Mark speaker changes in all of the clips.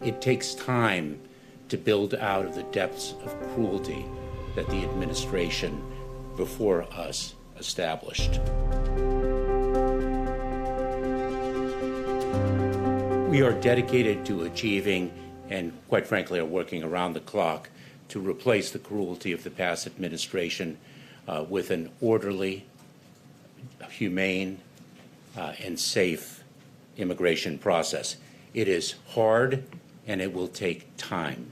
Speaker 1: It takes time to build out of the depths of cruelty that the administration before us established. We are dedicated to achieving, and quite frankly are working around the clock, to replace the cruelty of the past administration with an orderly, humane, and safe immigration process. It is hard and it will take time,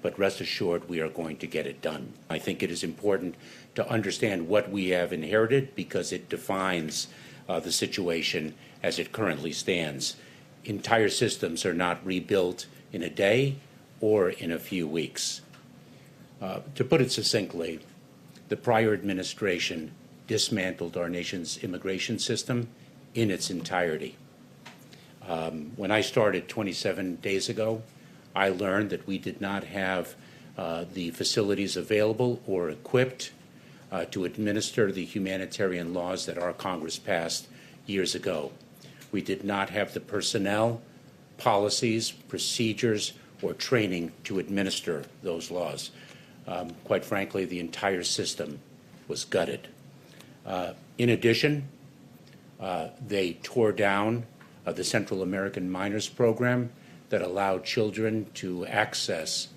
Speaker 1: but rest assured we are going to get it done. I think it is important to understand what we have inherited because it defines the situation as it currently stands. Entire systems are not rebuilt in a day or in a few weeks. To put it succinctly, the prior administration dismantled our nation's immigration system in its entirety. When I started 27 days ago, I learned that we did not have the facilities available or equipped to administer the humanitarian laws that our Congress passed years ago. We did not have the personnel, policies, procedures, or training to administer those laws. Quite frankly, the entire system was gutted. In addition, they tore down the Central American Minors Program that allowed children to access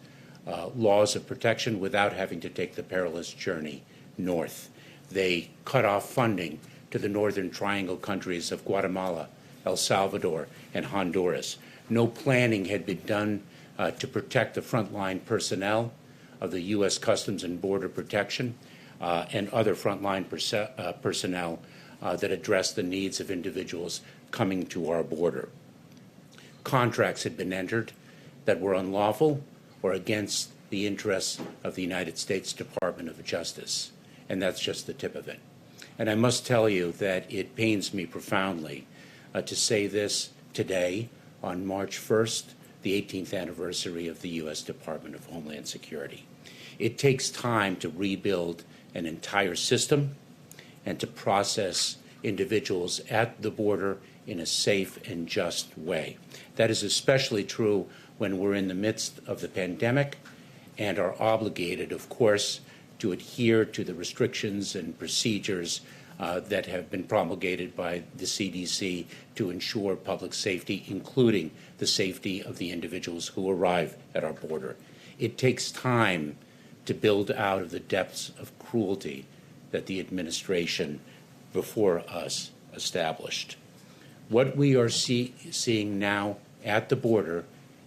Speaker 1: laws of protection without having to take the perilous journey north. They cut off funding to the Northern Triangle countries of Guatemala, El Salvador, and Honduras. No planning had been done to protect the frontline personnel of the U.S. Customs and Border Protection and other frontline personnel that address the needs of individuals coming to our border. Contracts had been entered that were unlawful or against the interests of the United States Department of Justice, and that's just the tip of it. And I must tell you that it pains me profoundly to say this today on March 1st, the 18th anniversary of the U.S. Department of Homeland Security. It takes time to rebuild an entire system and to process individuals at the border in a safe and just way. That is especially true when we're in the midst of the pandemic and are obligated, of course, to adhere to the restrictions and procedures that have been promulgated by the CDC to ensure public safety, including the safety of the individuals who arrive at our border. It takes time to build out of the depths of cruelty that the administration before us established. What we are seeing now at the border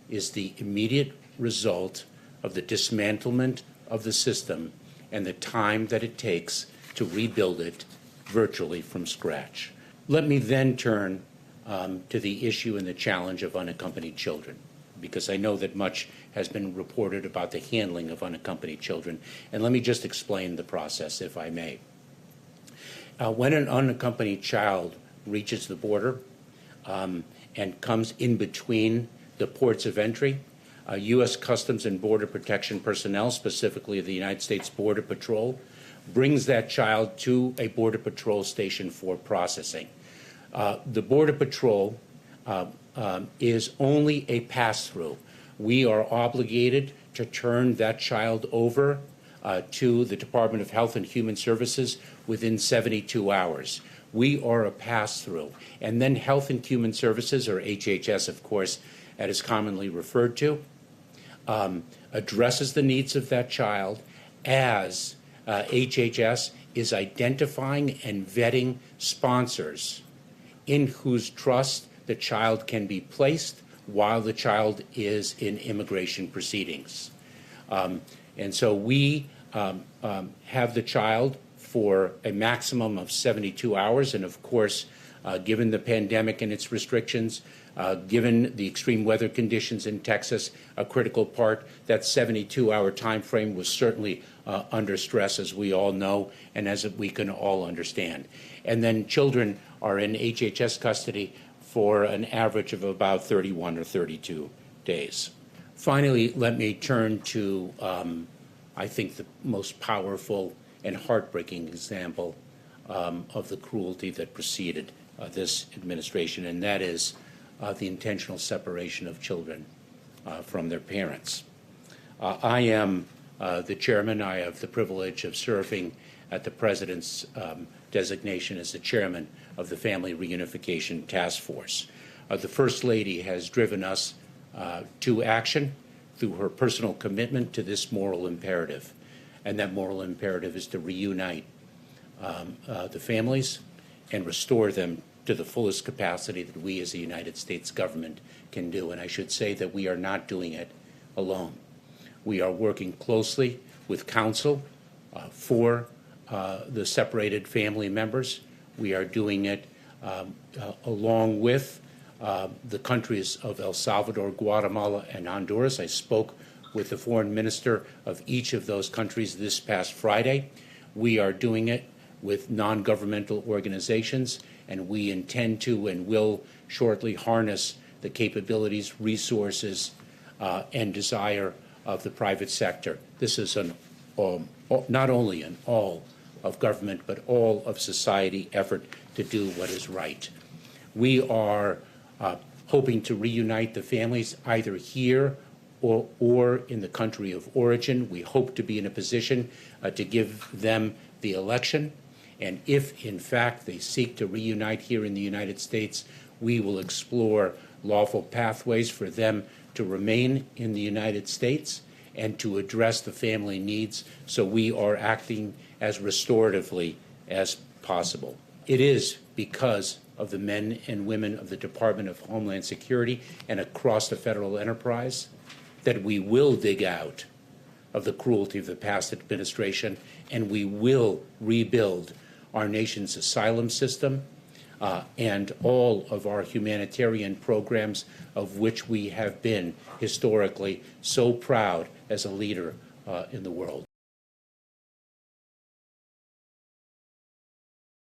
Speaker 1: is the immediate result of the dismantlement of the system and the time that it takes to rebuild it virtually from scratch. Let me then turn to the issue and the challenge of unaccompanied children, because I know that much has been reported about the handling of unaccompanied children, and let me just explain the process, if I may. When an unaccompanied child reaches the border and comes in between the ports of entry, U.S. Customs and Border Protection personnel, specifically the United States Border Patrol, brings that child to a Border Patrol station for processing. The Border Patrol is only a pass-through. We are obligated to turn that child over to the Department of Health and Human Services within 72 hours. We are a pass-through. And then Health and Human Services, or HHS, of course, as is commonly referred to, addresses the needs of that child as HHS is identifying and vetting sponsors in whose trust the child can be placed while the child is in immigration proceedings. And so we have the child for a maximum of 72 hours. And of course, given the pandemic and its restrictions, given the extreme weather conditions in Texas, a critical part, that 72-hour time frame was certainly under stress, as we all know, and as we can all understand. And then children are in HHS custody for an average of about 31 or 32 days. Finally, let me turn to, I think, the most powerful and heartbreaking example of the cruelty that preceded this administration, and that is the intentional separation of children from their parents. I am the chairman. I have the privilege of serving at the President's designation as the chairman of the Family Reunification Task Force. The First Lady has driven us to action through her personal commitment to this moral imperative. And that moral imperative is to reunite the families and restore them to the fullest capacity that we as the United States government can do. And I should say that we are not doing it alone. We are working closely with counsel for the separated family members. We are doing it along with the countries of El Salvador, Guatemala, and Honduras. I spoke with the foreign minister of each of those countries this past Friday. We are doing it with non-governmental organizations, and we intend to and will shortly harness the capabilities, resources, and desire of the private sector. This is not only an all of government, but all of society effort to do what is right. We are hoping to reunite the families either here or in the country of origin. We hope to be in a position to give them the election. And if, in fact, they seek to reunite here in the United States, we will explore lawful pathways for them to remain in the United States and to address the family needs, so we are acting as restoratively as possible. It is because of the men and women of the Department of Homeland Security and across the federal enterprise that we will dig out of the cruelty of the past administration, and we will rebuild our nation's asylum system and all of our humanitarian programs, of which we have been historically so proud as a leader in the world.